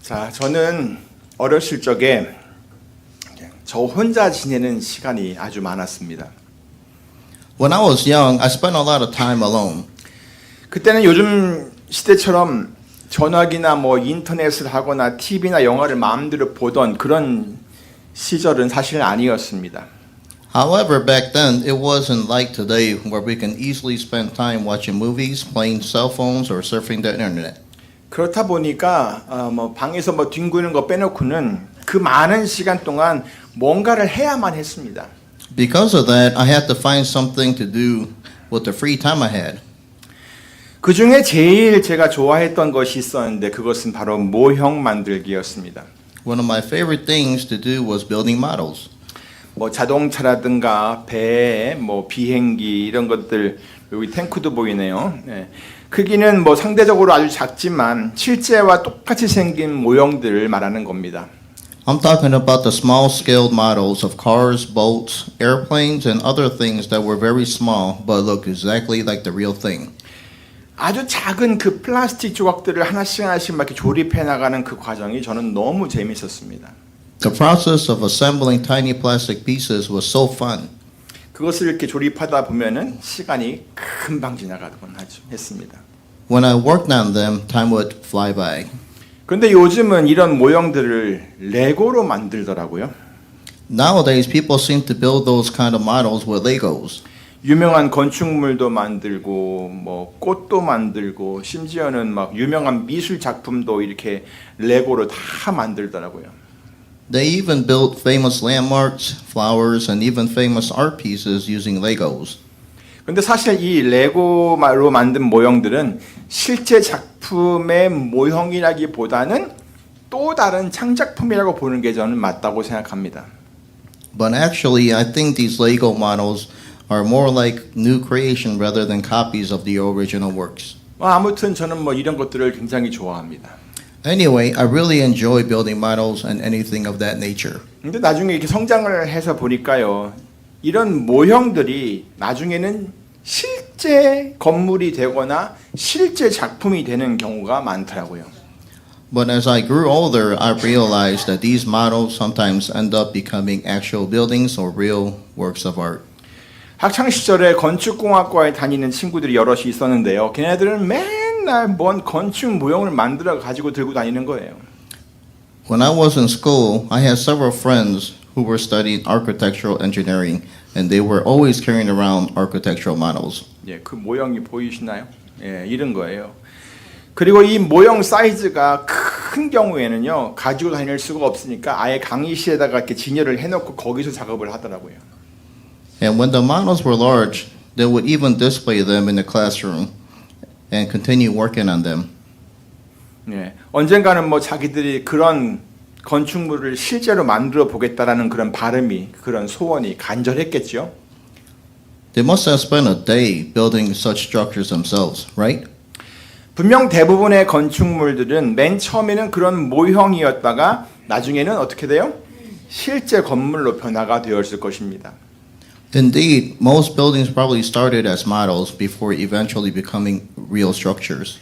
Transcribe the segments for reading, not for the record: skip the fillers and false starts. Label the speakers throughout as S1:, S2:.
S1: 자, 저는 어렸을 적에 저 혼자 지내는 시간이 아주 많았습니다.
S2: When I was young, I spent a lot of time alone.
S1: 그때는 요즘 시대처럼 전화기나 뭐 인터넷을 하거나 TV나 영화를 마음대로 보던 그런 시절은 사실 아니었습니다.
S2: However, back then, it wasn't like today where we can easily spend time watching movies, playing cell phones, or surfing the internet.
S1: 그렇다 보니까 뭐 방에서 뭐 뒹구는 거 빼놓고는 그 많은 시간 동안 뭔가를 해야만 했습니다.
S2: Because of that, I had to find something to do with the free time I had.
S1: 그 중에 제일 제가 좋아했던 것이 있었는데 그것은 바로 모형 만들기였습니다.
S2: One of my favorite things to do was building models.
S1: 뭐 자동차라든가 배, 뭐 비행기 이런 것들 여기 탱크도 보이네요. 네. 크기는 뭐 상대적으로 아주 작지만 실제와 똑같이 생긴 모형들을 말하는 겁니다.
S2: I'm talking about the small-scale models of cars, boats, airplanes, and other things that were very small but look exactly like the real thing.
S1: 아주 작은 그 플라스틱 조각들을 하나씩 막 이렇게 조립해 나가는 그 과정이 저는 너무 재밌었습니다.
S2: The process of assembling tiny plastic pieces was so fun.
S1: 그것을 이렇게 조립하다 보면은 시간이 금방 지나가곤 했습니다.
S2: When I worked on them, time would fly by.
S1: 그런데 요즘은 이런 모형들을 레고로 만들더라고요.
S2: Nowadays, people seem to build those kind of models with Legos.
S1: 유명한 건축물도 만들고 뭐 꽃도 만들고 심지어는 막 유명한 미술 작품도 이렇게 레고로 다 만들더라고요.
S2: They even built famous landmarks, flowers, and even famous art pieces using Legos.
S1: 근데 사실 이 레고로 만든 모형들은 실제 작품의 모형이라기보다는 또 다른 창작품이라고 보는 게 저는 맞다고 생각합니다.
S2: But actually, I think these Lego models are more like new creation rather than copies of the original works.
S1: 아무튼 저는 뭐 이런 것들을 굉장히 좋아합니다.
S2: Anyway, I really enjoy building models and anything of that nature.
S1: 근데 나중에 이렇게 성장을 해서 보니까요. 이런 모형들이 나중에는 실제 건물이 되거나 실제 작품이 되는 경우가 많더라고요.
S2: But as I grew older, I realized that these models sometimes end up becoming actual buildings or real works of art.
S1: 학창 시절에 건축공학과에 다니는 친구들이 여럿이 있었는데요. 걔네들은 맨날 뭔 건축 모형을 만들어 가지고 들고 다니는 거예요.
S2: When I was in school, I had several friends who were studying architectural engineering, and they were always carrying around architectural models.
S1: 예, 그 모형이 보이시나요? 예, 이런 거예요. 그리고 이 모형 사이즈가 큰 경우에는요, 가지고 다닐 수가 없으니까 아예 강의실에다가 이렇게 진열을 해놓고 거기서 작업을 하더라고요.
S2: And when the models were large, they would even display them in the classroom and continue working on them.
S1: 예, 언젠가는 뭐 자기들이 그런 건축물을 실제로 만들어 보겠다라는 그런 바람이, 그런 소원이 간절했겠죠.
S2: They must have spent a day building such structures themselves, right?
S1: 분명 대부분의 건축물들은 맨 처음에는 그런 모형이었다가 나중에는 어떻게 돼요? 실제 건물로 변화가 되었을 것입니다.
S2: Indeed, most buildings probably started as models before eventually becoming real structures.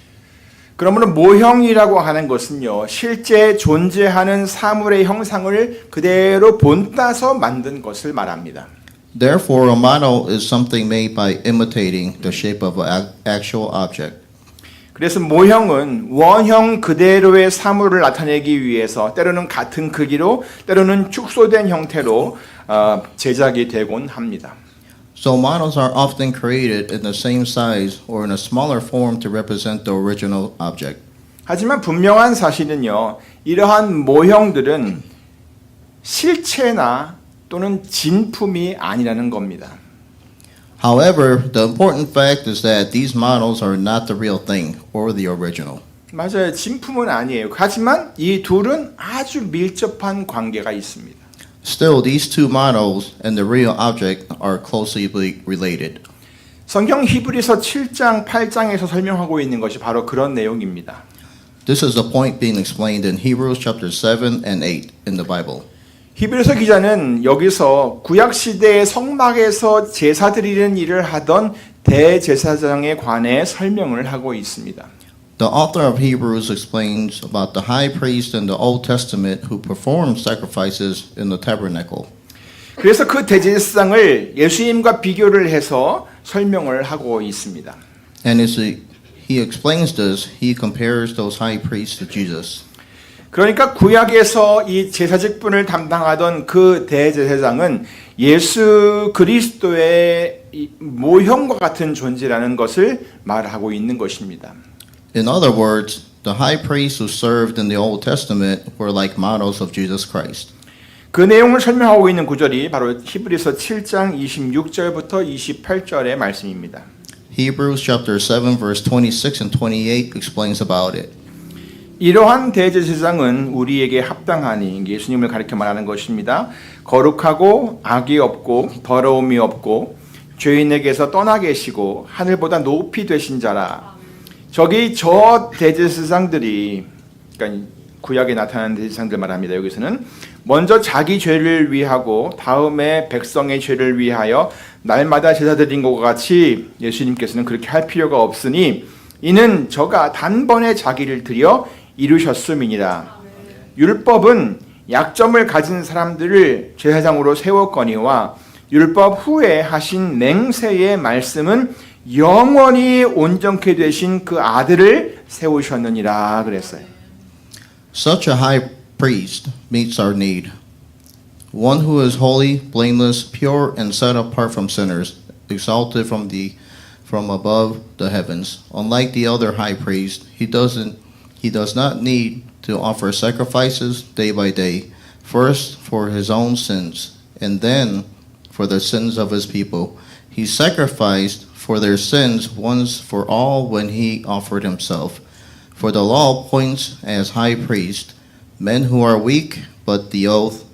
S1: 그러므로 모형이라고 하는 것은요, 실제 존재하는 사물의 형상을 그대로 본따서 만든 것을 말합니다.
S2: Therefore, a model is something made by imitating the shape of an actual object.
S1: 그래서 모형은 원형 그대로의 사물을 나타내기 위해서 때로는 같은 크기로, 때로는 축소된 형태로 제작이 되곤 합니다.
S2: So models are often created in the same size or in a smaller form to represent the original object.
S1: 하지만 분명한 사실은요, 이러한 모형들은 실체나 또는 진품이 아니라는 겁니다.
S2: However, the important fact is that these models are not the real thing or the original.
S1: 맞아요. 진품은 아니에요. 하지만 이 둘은 아주 밀접한 관계가 있습니다.
S2: Still, these two models and the real object are closely related.
S1: 성경 히브리서 7장, 8장에서 설명하고 있는 것이 바로 그런 내용입니다.
S2: This is the point being explained in Hebrews chapter 7 and 8 in the Bible.
S1: 히브리서 기자는 여기서 구약 시대의 성막에서 제사 드리는 일을 하던 대제사장에 관해 설명을 하고 있습니다.
S2: The author of Hebrews explains about the high priest in the Old Testament who performed sacrifices in the tabernacle.
S1: 그래서 그 대제사장을 예수님과 비교를 해서 설명을 하고 있습니다.
S2: And as he explains this, he compares those high priests to Jesus.
S1: 그러니까 구약에서 이 제사직분을 담당하던 그 대제사장은 예수 그리스도의 모형과 같은 존재라는 것을 말하고 있는 것입니다.
S2: In other words, the high priests who served in the Old Testament were like models of Jesus Christ.
S1: 그 내용을 설명하고 있는 구절이 바로 히브리서 7장 26절부터 28절의 말씀입니다.
S2: Hebrews chapter 7 verse 26 and 28 explains about it.
S1: 이러한 대제사장은 우리에게 합당하니 예수님을 가리켜 말하는 것입니다. 거룩하고 악이 없고 더러움이 없고 죄인에게서 떠나 계시고 하늘보다 높이 되신 자라. 저기 저 대제사장들이 그러니까 구약에 나타나는 대제사장들 말합니다. 여기서는 먼저 자기 죄를 위하고 다음에 백성의 죄를 위하여 날마다 제사 드린 것과 같이 예수님께서는 그렇게 할 필요가 없으니 이는 저가 단번에 자기를 드려 이루셨음이니라. 율법은 약점을 가진 사람들을 제사장으로 세웠거니와 율법 후에 하신 맹세의 말씀은 영원히 온전케 되신 그 아들을 세우셨느니라 그랬어요.
S2: Such a high priest meets our need. One who is holy, blameless, pure, and set apart from sinners, exalted from above the heavens. Unlike the other high priest, he does not need to offer sacrifices day by day, first for his own sins, and then for the sins of his people. He sacrificed for their sins once for all when he offered himself. For the law appoints as high priest men who are weak, but the oath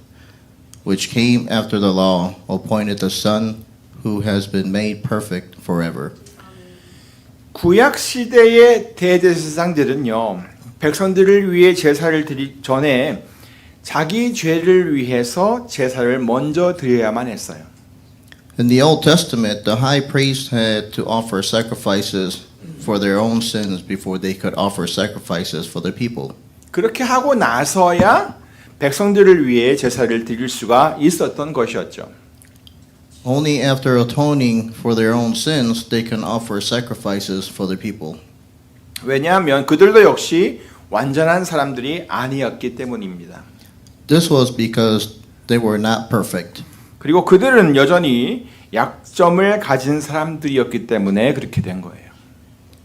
S2: which came after the law appointed the Son who has been made perfect forever.
S1: 구약 시대의 대제사장들은요, 백성들을 위해 제사를 드리기 전에 자기 죄를 위해서 제사를 먼저 드려야만 했어요.
S2: In the Old Testament, the high priest had to offer sacrifices for their own sins before they could offer sacrifices for the people.
S1: 그렇게 하고 나서야 백성들을 위해 제사를 드릴 수가 있었던 것이었죠.
S2: Only after atoning for their own sins they can offer sacrifices for the people.
S1: 왜냐하면 그들도 역시 완전한 사람들이 아니었기 때문입니다.
S2: This was because they were not perfect.
S1: 그리고 그들은 여전히 약점을 가진 사람들이었기 때문에 그렇게 된 거예요.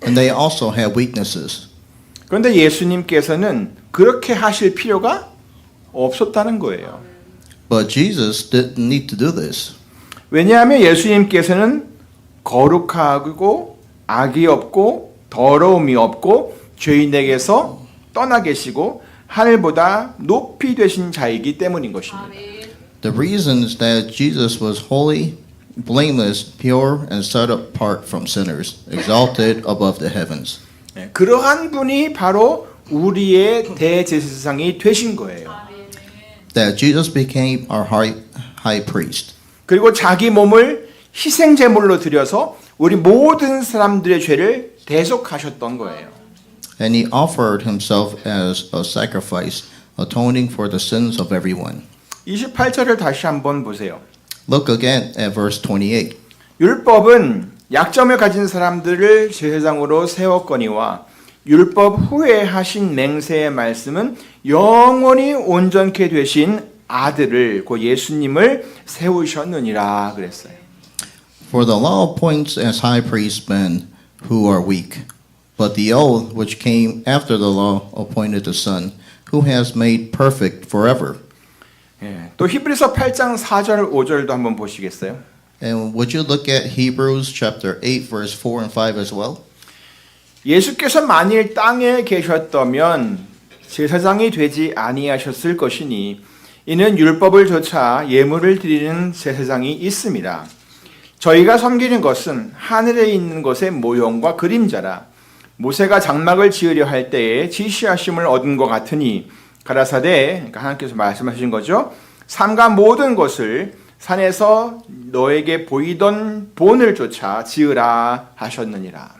S2: And they also had weaknesses.
S1: 그런데 예수님께서는 그렇게 하실 필요가 없었다는 거예요.
S2: But Jesus didn't need to do this.
S1: 왜냐하면 예수님께서는 거룩하고 악이 없고 더러움이 없고 죄인에게서 떠나 계시고 하늘보다 높이 되신 자이기 때문인 것입니다.
S2: The reason is that Jesus was holy, blameless, pure, and set apart from sinners, exalted above the heavens.
S1: 그러한 분이 바로 우리의 대제사장이 되신 거예요.
S2: That Jesus became our high priest.
S1: 그리고 자기 몸을 희생 제물로 드려서 우리 모든 사람들의 죄를 대속하셨던 거예요.
S2: And he offered himself as a sacrifice, atoning for the sins of everyone.
S1: 28절을 다시 한번 보세요.
S2: Look again at verse 28.
S1: 율법은 약점을 가진 사람들을 제사장으로 세웠거니와 율법 후에 하신 맹세의 말씀은 영원히 온전케 되신 아들을 그 예수님을 세우셨느니라 그랬어요.
S2: For the law appoints as high priests men who are weak, but the oath which came after the law appointed the Son, who has made perfect forever.
S1: 또 히브리서 8장 4절 5절도 한번 보시겠어요?
S2: And would you look at Hebrews chapter 8 verse 4 and 5 as well?
S1: 예수께서 만일 땅에 계셨다면 제사장이 되지 아니하셨을 것이니 이는 율법을 조차 예물을 드리는 제사장이 있습니다. 저희가 섬기는 것은 하늘에 있는 것의 모형과 그림자라. 모세가 장막을 지으려 할 때에 지시하심을 얻은 것 같으니 가라사대, 그러니까 하나님께서 말씀하신 거죠. 삼가 모든 것을 산에서 너에게 보이던 본을 쫓아 지으라 하셨느니라.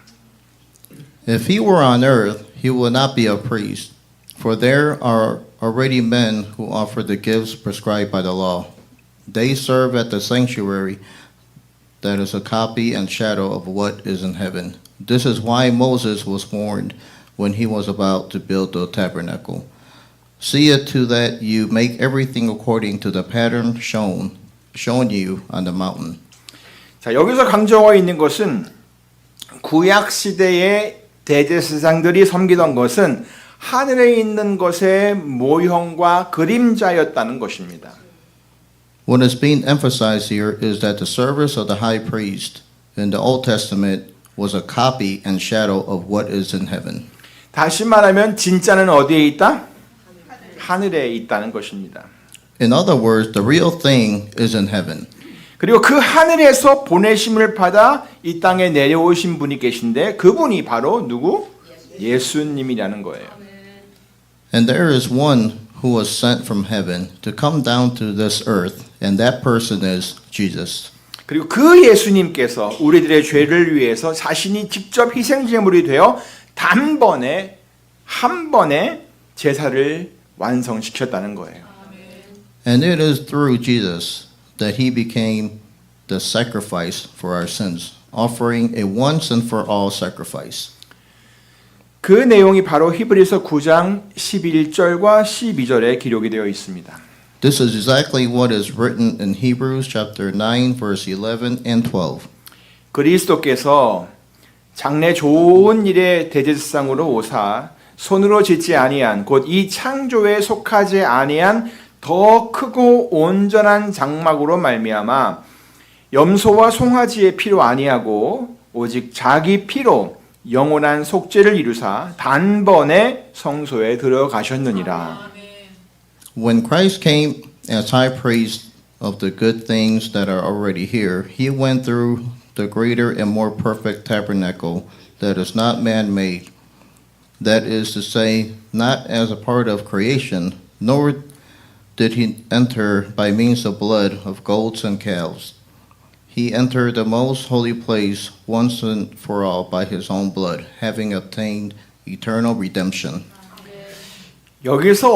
S2: If he were on earth, he will not be a priest, for there are already men who offer the gifts prescribed by the law. They serve at the sanctuary that is a copy and shadow of what is in heaven. This is why Moses was warned when he was about to build the tabernacle. See it to that you make everything according to the pattern shown you on the mountain.
S1: 자, 여기서 강조하고 있는 것은 구약 시대의 대제사장들이 섬기던 것은 하늘에 있는 것의 모형과 그림자였다는 것입니다.
S2: What is being emphasized here is that the service of the high priest in the Old Testament was a copy and shadow of what is in heaven.
S1: 다시 말하면 진짜는 어디에 있다? 하늘에 있다는 것입니다.
S2: In other words, the real thing is in heaven.
S1: 그리고 그 하늘에서 보내심을 받아 이 땅에 내려오신 분이 계신데 그분이 바로 누구? 예수님이라는 거예요.
S2: And there is one who was sent from heaven to come down to this earth, and that person is Jesus.
S1: 그리고 그 예수님께서 우리들의 죄를 위해서 자신이 직접 희생제물이 되어 단번에 한 번에 제사를 완성시켰다는 거예요.
S2: And it is through Jesus that he became the sacrifice for our sins, offering a once and for all sacrifice.
S1: 그 내용이 바로 히브리서 9장 11절과 12절에 기록이 되어 있습니다.
S2: This is exactly what is written in Hebrews chapter 9 verse 11 and 12.
S1: 그리스도께서 장래 좋은 일의 대제사장으로 오사 손으로 짓지 아니한 곧 이 창조에 속하지 아니한 더 크고 온전한 장막으로 말미암아 염소와 송아지의 피로 아니하고 오직 자기 피로 영원한 속죄를 이루사 단번에 성소에 들어가셨느니라.
S2: When Christ came as high priest of the good things that are already here, he went through the greater and more perfect tabernacle that is not man-made. That is to say, not as a part of creation, nor did he enter by means of blood of goats and calves. He entered the most holy place once and for all by his own blood, having obtained eternal redemption.
S1: 여기서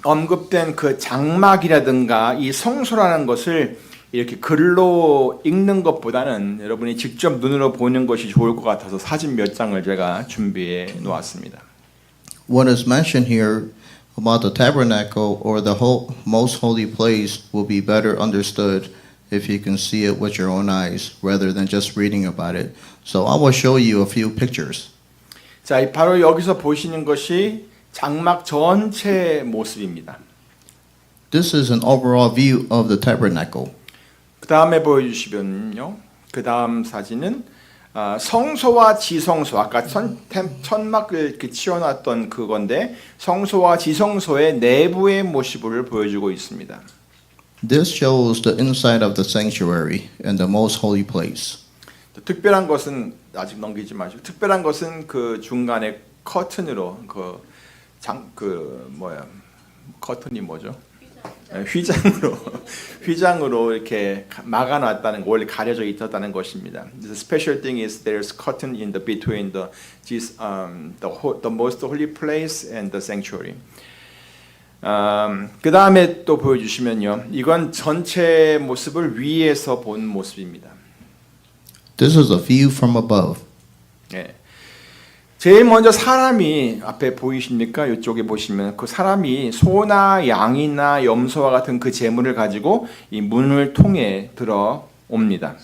S1: 언급된 그 장막이라든가 이 성소라는 것을 이렇게 글로 읽는 것보다는 여러분이 직접 눈으로 보는 것이 좋을 것 같아서 사진 몇 장을 제가 준비해 놓았습니다.
S2: What is mentioned here about the tabernacle or the most holy place will be better understood if you can see it with your own eyes rather than just reading about it. So I will show you a few pictures.
S1: 자, 바로 여기서 보시는 것이 장막 전체 모습입니다.
S2: This is an overall view of the tabernacle.
S1: 그 다음에 보여주시면요. 그 다음 사진은 성소와 지성소, 아까 천막을 이렇게 치워놨던 그건데 성소와 지성소의 내부의 모습을 보여주고 있습니다.
S2: This shows the inside of the sanctuary and the most holy place.
S1: 특별한 것은 아직 넘기지 마시고 특별한 것은 그 중간에 커튼으로 커튼이 뭐죠? 휘장으로 이렇게 막아놨다는 거, 원래 가려져 있었다는 것입니다. The special thing is there's curtain in the between the most holy place and the sanctuary. 그 다음에 또 보여주시면요, 이건 전체 모습을 위에서 본 모습입니다.
S2: This is a view from above.
S1: 예. 제일 먼저 사람이 앞에 보이십니까? 이쪽에 보시면 그 사람이 소나 양이나 염소와 같은 그 제물을 가지고 이 문을 통해 들어옵니다.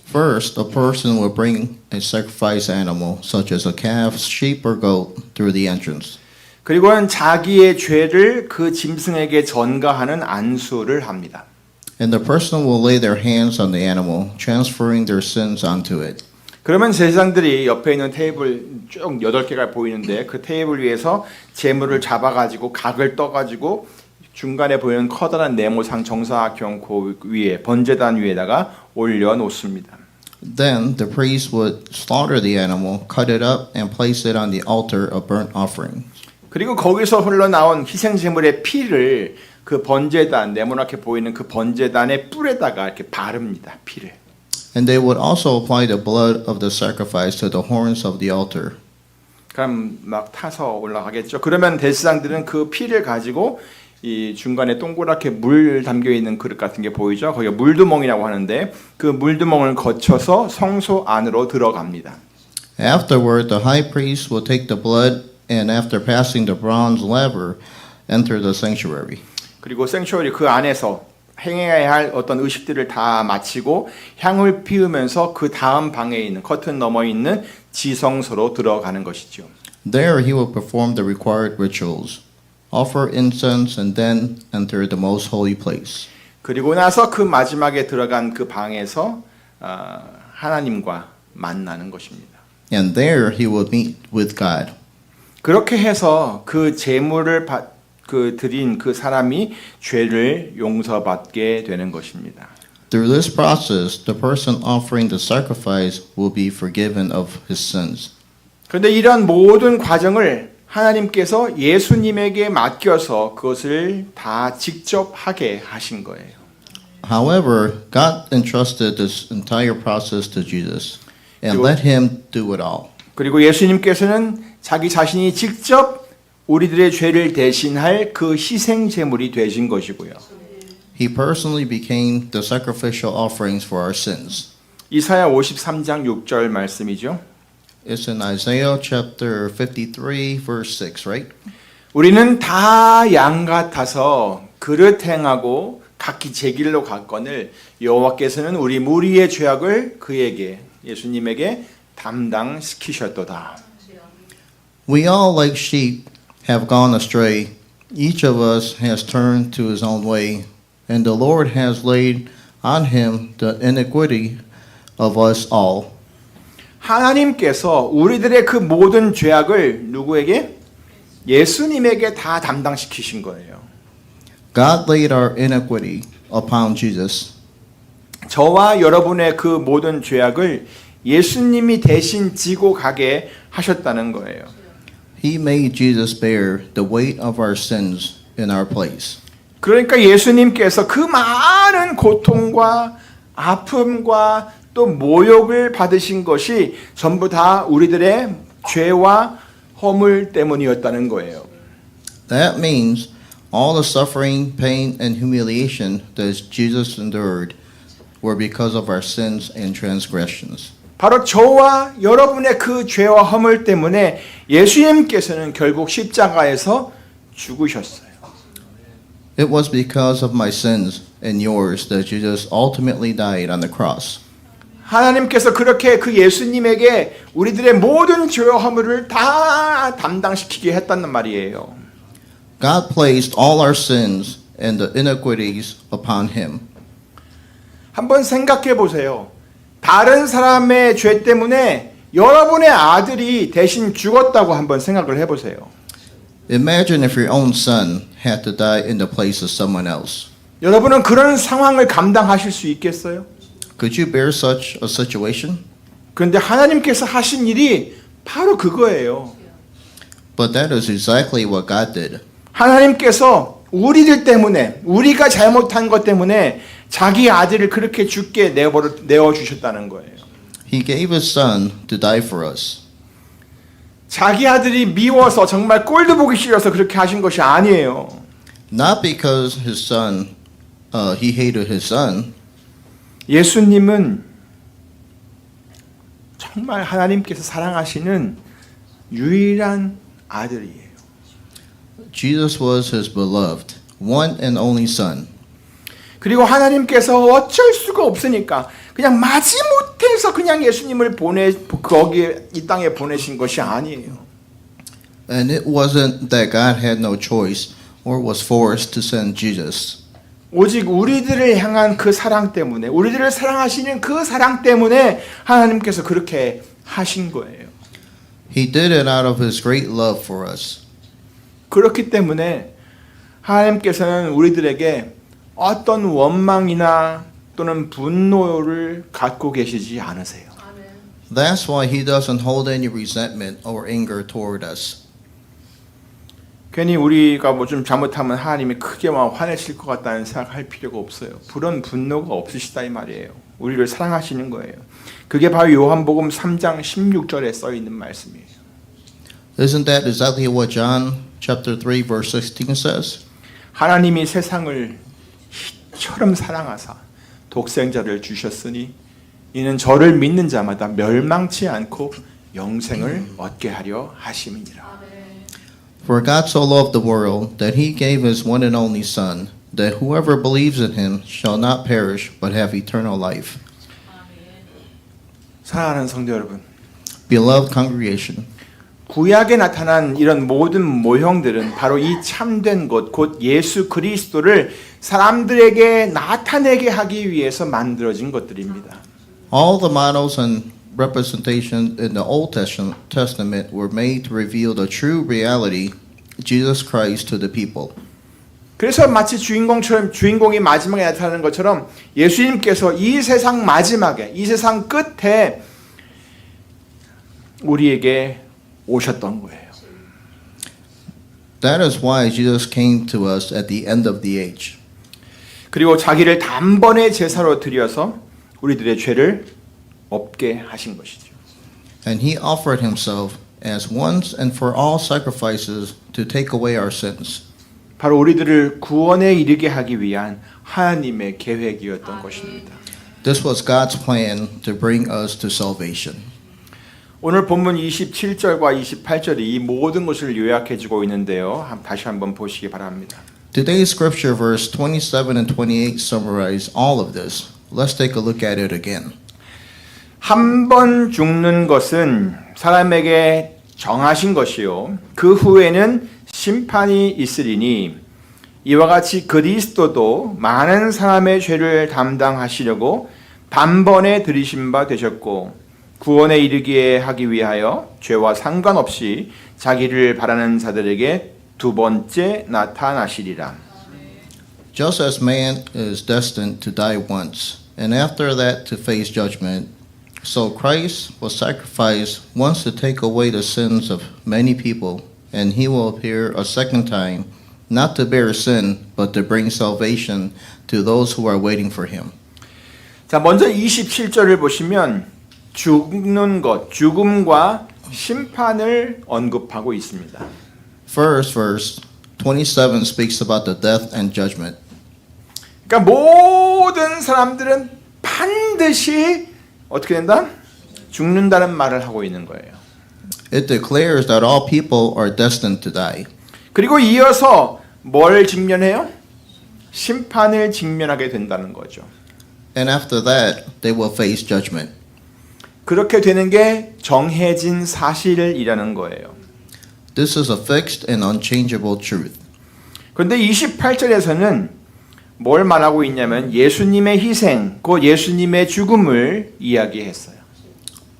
S2: First, a person will bring a sacrifice animal, such as a calf, sheep, or goat, through the entrance.
S1: 그리고는 자기의 죄를 그 짐승에게 전가하는 안수를 합니다.
S2: And the person will lay their hands on the animal, transferring their sins onto it.
S1: 그러면 제사장들이 옆에 있는 테이블 쭉 8개가 보이는데 그 테이블 위에서 제물을 잡아가지고 각을 떠가지고 중간에 보이는 커다란 네모상 정사각형 그 위에 번제단 위에다가 올려놓습니다.
S2: Then the priest would slaughter the animal, cut it up, and place it on the altar of burnt offering.
S1: 그리고 거기서 흘러나온 희생제물의 피를 그 번제단, 네모나게 보이는 그 번제단의 뿔에다가 이렇게 바릅니다. 피를.
S2: And they would also apply the blood of the sacrifice to the horns of the altar.
S1: 그럼 막 타서 올라가겠죠. 그러면 대제사장들은 그 피를 가지고 이 중간에 동그랗게 물 담겨 있는 그릇 같은 게 보이죠. 거기가 물두멍이라고 하는데 그 물두멍을 거쳐서 성소 안으로 들어갑니다.
S2: Afterward, the high priest will take the blood and after passing the bronze laver, enter the sanctuary.
S1: 그리고 생츄어리 그 안에서 행해야 할 어떤 의식들을 다 마치고 향을 피우면서 그 다음 방에 있는 커튼 너머 있는 지성소로 들어가는 것이죠.
S2: There he will perform the required rituals, offer incense, and then enter the most holy place.
S1: 그리고 나서 그 마지막에 들어간 그 방에서 하나님과 만나는 것입니다.
S2: And there he will meet with God.
S1: 그렇게 해서 그 제물을 드린 그 사람이 죄를 용서받게 되는 것입니다.
S2: Through this process, the person offering the sacrifice will be forgiven of his sins.
S1: 그런데 이런 모든 과정을 하나님께서 예수님에게 맡겨서 그것을 다 직접 하게 하신 거예요.
S2: However, God entrusted this entire process to Jesus and
S1: 그리고-
S2: let him do it all.
S1: 그리고 예수님께서는 자기 자신이 직접 우리들의 죄를 대신할 그 희생 제물이 되신 것이고요.
S2: He personally became the sacrificial offerings for our sins.
S1: 이사야 53장 6절 말씀이죠.
S2: It's in Isaiah chapter 53, verse 6, right?
S1: 우리는 다 양 같아서 그릇 행하고 각기 제 길로 갔거늘 여호와께서는 우리 무리의 죄악을 그에게 예수님에게 담당시키셨도다.
S2: We all, like sheep, have gone astray. Each of us has turned to his own way, and the Lord has laid on him the iniquity of us all.
S1: 하나님께서 우리들의 그 모든 죄악을 누구에게? 예수님에게 다 담당시키신 거예요.
S2: God laid our iniquity upon Jesus.
S1: 저와 여러분의 그 모든 죄악을 예수님이 대신 지고 가게 하셨다는 거예요.
S2: He made Jesus bear the weight of our sins in our place.
S1: 그러니까 예수님께서 그 많은 고통과 아픔과 또 모욕을 받으신 것이 전부 다 우리들의 죄와 허물 때문이었다는 거예요.
S2: That means all the suffering, pain, and humiliation that Jesus endured were because of our sins and transgressions.
S1: 바로 저와 여러분의 그 죄와 허물 때문에 예수님께서는 결국 십자가에서 죽으셨어요.
S2: It was because of my sins and yours that Jesus ultimately died on the cross.
S1: 하나님께서 그렇게 그 예수님에게 우리들의 모든 죄와 허물을 다 담당시키게 했다는 말이에요.
S2: God placed all our sins and the iniquities upon him.
S1: 한번 생각해 보세요. 다른 사람의 죄 때문에 여러분의 아들이 대신 죽었다고 한번 생각을 해보세요.
S2: Imagine if your own son had to die in the place of someone else.
S1: 여러분은 그런 상황을 감당하실 수 있겠어요?
S2: Could you bear such a situation?
S1: 그런데 하나님께서 하신 일이 바로 그거예요.
S2: But that is exactly what God did.
S1: 하나님께서 우리들 때문에 우리가 잘못한 것 때문에 자기 아들을 그렇게 죽게 내어 주셨다는 거예요.
S2: He gave his son to die for us.
S1: 자기 아들이 미워서 정말 꼴도 보기 싫어서 그렇게 하신 것이 아니에요.
S2: Not because his son, he hated his son.
S1: 예수님은 정말 하나님께서 사랑하시는 유일한 아들이에요.
S2: Jesus was his beloved, one and only son.
S1: 그리고 하나님께서 어쩔 수가 없으니까 그냥 마지못해서 그냥 예수님을 거기에 이 땅에 보내신 것이 아니에요.
S2: And it wasn't that God had no choice or was forced to send Jesus.
S1: 오직 우리들을 향한 그 사랑 때문에 우리들을 사랑하시는 그 사랑 때문에 하나님께서 그렇게 하신 거예요.
S2: He did it out of his great love for us.
S1: 그렇기 때문에 하나님께서는 우리들에게 어떤 원망이나 또는 분노를 갖고 계시지 않으세요.
S2: That's why he doesn't hold any resentment or anger toward us.
S1: 괜히 우리가 뭐 좀 잘못하면 하나님이 크게 막 화내실 것 같다는 생각할 필요가 없어요. 그런 분노가 없으시다 이 말이에요. 우리를 사랑하시는 거예요. 그게 바로 요한복음 3장 16절에 써 있는 말씀이에요.
S2: Isn't that exactly what John chapter 3 verse 16 says?
S1: 하나님이 세상을 이처럼 사랑하사 독생자를 주셨으니 이는 저를 믿는 자마다 멸망치 않고 영생을 얻게 하려 하심이니라.
S2: For God so loved the world that he gave his one and only Son, that whoever believes in him shall not perish but have eternal life.
S1: 사랑하는 성도 여러분,
S2: Beloved congregation,
S1: 구약에 나타난 이런 모든 모형들은 바로 이 참된 것, 곧 예수 그리스도를 사람들에게 나타내게 하기 위해서 만들어진 것들입니다.
S2: all the models and representations in the Old Testament were made to reveal the true reality, Jesus Christ, to the people.
S1: 그래서 마치 주인공이 마지막에 나타나는 것처럼 예수님께서 이 세상 마지막에, 이 세상 끝에 우리에게 오셨던 거예요.
S2: That is why Jesus came to us at the end of the age.
S1: 그리고 자기를 단번에 제사로 드려서 우리들의 죄를 없게 하신 것이죠.
S2: And he offered himself as once and for all sacrifices to take away our sins.
S1: 바로 우리들을 구원에 이르게 하기 위한 하나님의 계획이었던 것입니다.
S2: This was God's plan to bring us to salvation.
S1: 오늘 본문 27절과 28절이 이 모든 것을 요약해주고 있는데요. 다시 한번 보시기 바랍니다.
S2: Today's scripture verse 27 and 28 summarize all of this. Let's take a look at it again.
S1: 한 번 죽는 것은 사람에게 정하신 것이요 그 후에는 심판이 있으리니 이와 같이 그리스도도 많은 사람의 죄를 담당하시려고 단번에 들이신 바 되셨고 구원에 이르게 하기 위하여 죄와 상관없이 자기를 바라는 자들에게 두 번째 나타나시리라.
S2: Just as man is destined to die once, and after that to face judgment, so Christ was sacrificed once to take away the sins of many people, and he will appear a second time, not to bear sin, but to bring salvation to those who are waiting for him.
S1: 자, 먼저 27절을 보시면 죽는 것, 죽음과 심판을 언급하고 있습니다.
S2: First verse 27 speaks about the death and judgment.
S1: 그러니까 모든 사람들은 반드시 어떻게 된다? 죽는다는 말을 하고 있는 거예요.
S2: It declares that all people are destined to die.
S1: 그리고 이어서 뭘 직면해요? 심판을 직면하게 된다는 거죠.
S2: And after that, they will face judgment.
S1: 그렇게 되는 게 정해진 사실이라는 거예요.
S2: This is a fixed and unchangeable truth.
S1: 그런데 28절에서는 뭘 말하고 있냐면 예수님의 희생, 곧 예수님의 죽음을 이야기했어요.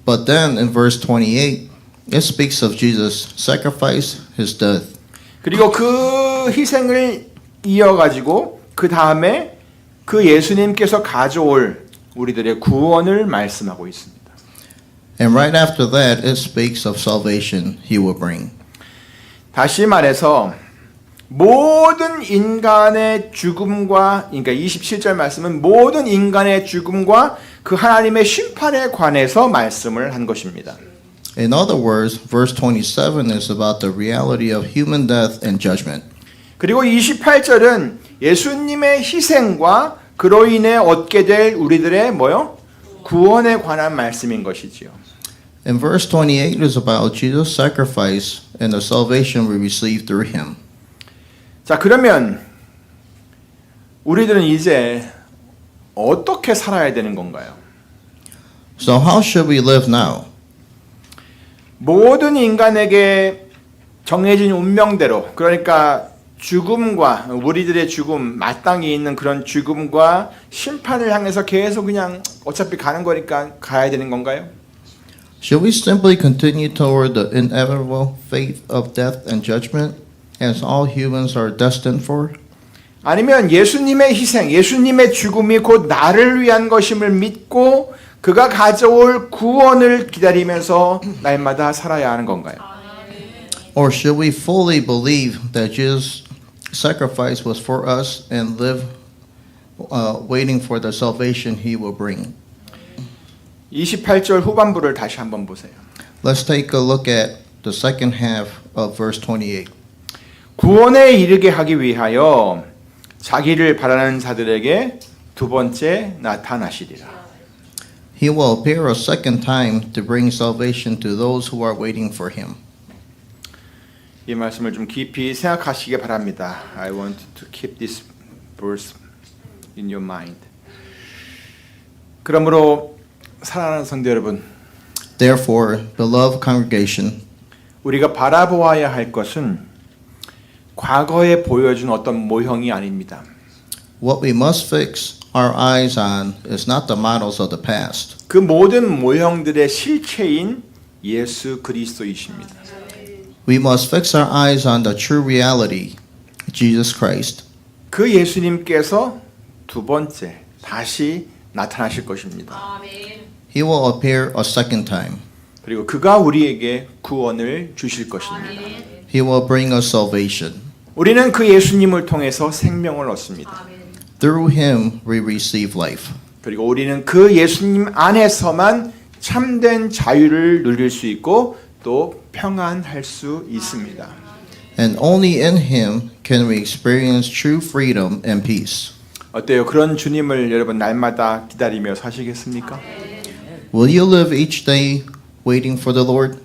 S2: But then in verse 28, it speaks of Jesus' sacrifice, his death.
S1: 그리고 그 희생을 이어가지고 그 다음에 그 예수님께서 가져올 우리들의 구원을 말씀하고 있습니다.
S2: And right after that, it speaks of salvation he will bring.
S1: 다시 말해서 모든 인간의 죽음과, 그러니까 27절 말씀은 모든 인간의 죽음과 그 하나님의 심판에 관해서 말씀을 한 것입니다.
S2: In other words, verse 27 is about the reality of human death and judgment.
S1: 그리고 28절은 예수님의 희생과 그로 인해 얻게 될 우리들의 뭐요? 구원에 관한 말씀인 것이지요.
S2: And verse 28 is about Jesus' sacrifice and the salvation we receive through him.
S1: 자, 그러면 우리들은 이제 어떻게 살아야 되는 건가요?
S2: So how should we live now?
S1: 모든 인간에게 정해진 운명대로, 그러니까 죽음과 우리들의 죽음, 마땅히 있는 그런 죽음과 심판을 향해서 계속 그냥 어차피 가는 거니까 가야 되는 건가요?
S2: Should we simply continue toward the inevitable fate of death and judgment, as all humans are destined for?
S1: 아니면 예수님의 희생, 예수님의 죽음이 곧 나를 위한 것임을 믿고 그가 가져올 구원을 기다리면서 날마다 살아야 하는 건가요?
S2: Or should we fully believe that Jesus' sacrifice was for us and live waiting for the salvation he will bring?
S1: 28절 후반부를 다시 한번 보세요.
S2: Let's take a look at the second half of verse 28.
S1: 구원에 이르게 하기 위하여 자기를 바라는 자들에게 두 번째 나타나시리라.
S2: He will appear a second time to bring salvation to those who are waiting for him.
S1: 이 말씀을 좀 깊이 생각하시기 바랍니다. I want to keep this verse in your mind. 그러므로 사랑하는 성도 여러분,
S2: Therefore, beloved congregation,
S1: 우리가 바라보아야 할 것은 과거에 보여준 어떤 모형이 아닙니다.
S2: what we must fix our eyes on is not the models of the past.
S1: 그 모든 모형들의 실체인 예수 그리스도이십니다.
S2: We must fix our eyes on the true reality, Jesus Christ.
S1: 그 예수님께서 두 번째 다시 나타나실 것입니다.
S2: He will appear a second time.
S1: 그리고 그가 우리에게 구원을 주실 것입니다.
S2: He will bring us salvation.
S1: 우리는 그 예수님을 통해서 생명을 얻습니다.
S2: Through him we receive life.
S1: 그리고 우리는 그 예수님 안에서만 참된 자유를 누릴 수 있고 또 평안할 수 있습니다.
S2: And only in him can we experience true freedom and peace.
S1: 어때요? 그런 주님을 여러분 날마다 기다리며 사시겠습니까?
S2: Will you live each day waiting for the Lord?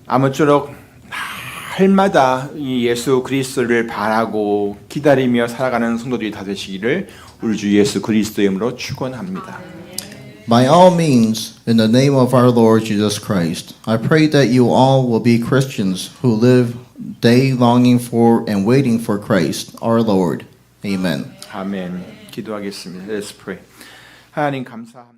S1: 아무쪼록 날마다 이 예수 그리스도를 바라고 기다리며 살아가는 성도들이 다 되시기를 우리 주 예수 그리스도의 이름으로 축원합니다.
S2: By all means, in the name of our Lord Jesus Christ, I pray that you all will be Christians who live day longing for and waiting for Christ, our Lord. Amen.
S1: 아멘. 기도하겠습니다. Let's pray. 하나님 감사합니다.